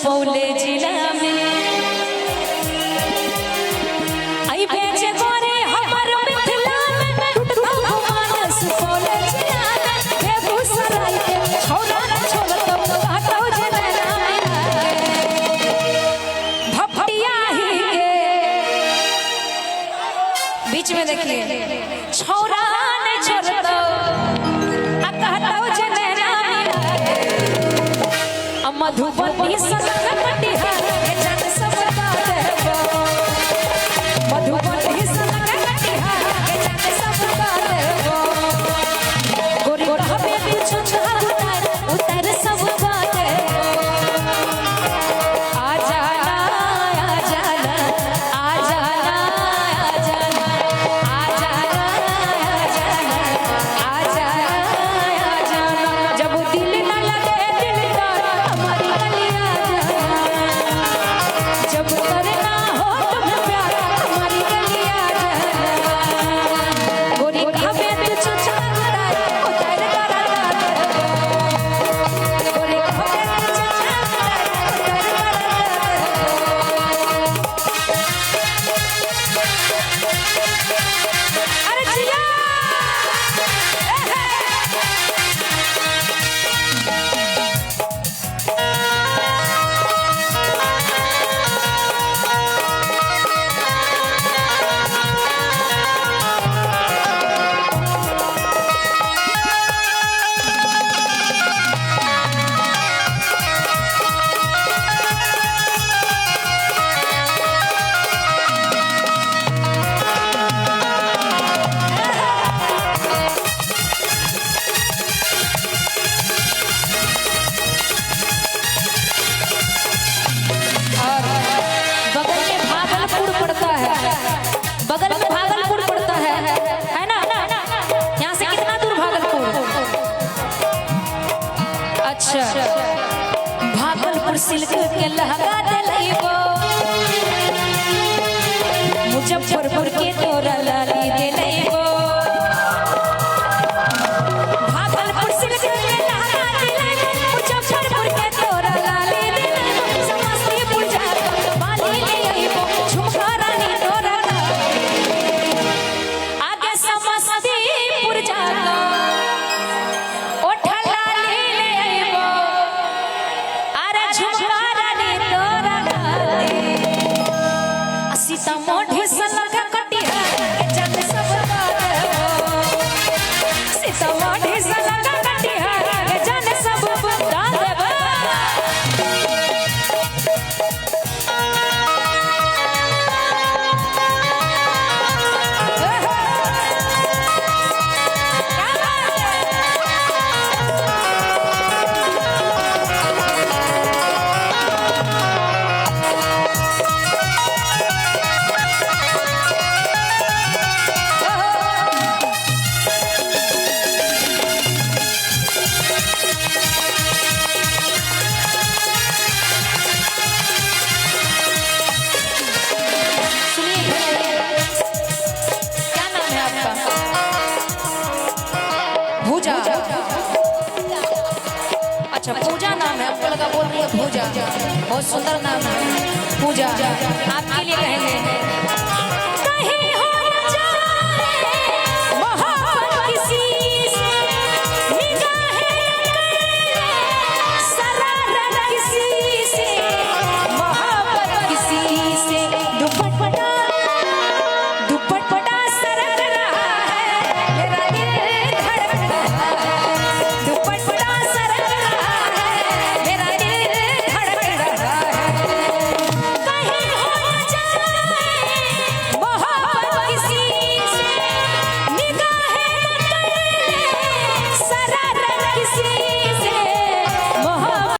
सुपौल जिला में आई बेचे गोरे हमर मिथिला में टूटता भगवान सुपौल जिला में बेगूसराय के छोरा न छोड़तो काटो जना भपटिया ही के बीच में देखिए छोरा न छोड़तो मधुबनी सनक कटिहार के जन सब देबो मधुबनी सनक कटिहार के जन सब देबो गोरी हमें कुछ उतर सब देबो आ जाना आ जाना आ जाना आ जाना आ जाना आ जाना आ जाना जब दिल न लगे जब करना हो तुम्हें प्यार हमारी गलियां जाना गोरी कभी तुझ चाहता उतर करा गोरी कभी तुझ चाहता उतर करा अरे जिया बगल में भागलपुर पड़ता है ना? यहाँ से कितना दूर भागलपुर? अच्छा भागलपुर सिल्क के लहंगा दिलैबो मुजफ्फरपुर के तोरा लाली दिलैबो भागलपुर सिल्क के लहंगा दिलैबो मुजफ्फरपुर के तोरा लाली दिलैबो समस्तीपुर जाकर बाली ले आइबो झुमका रानी तोरा आगे समस्तीपुर जाकर ओठा लाली ले आइबो अरे झुमका रानी तोरा सीतामढ़ी सनक कटिहार के जन सब देबो सीतामढ़ी सनक कटिहार के जन सब देबो पूजा अच्छा पूजा नाम है आपको लगा बोल रही है पूजा बहुत सुंदर नाम है पूजा आपके लिए कहेंगे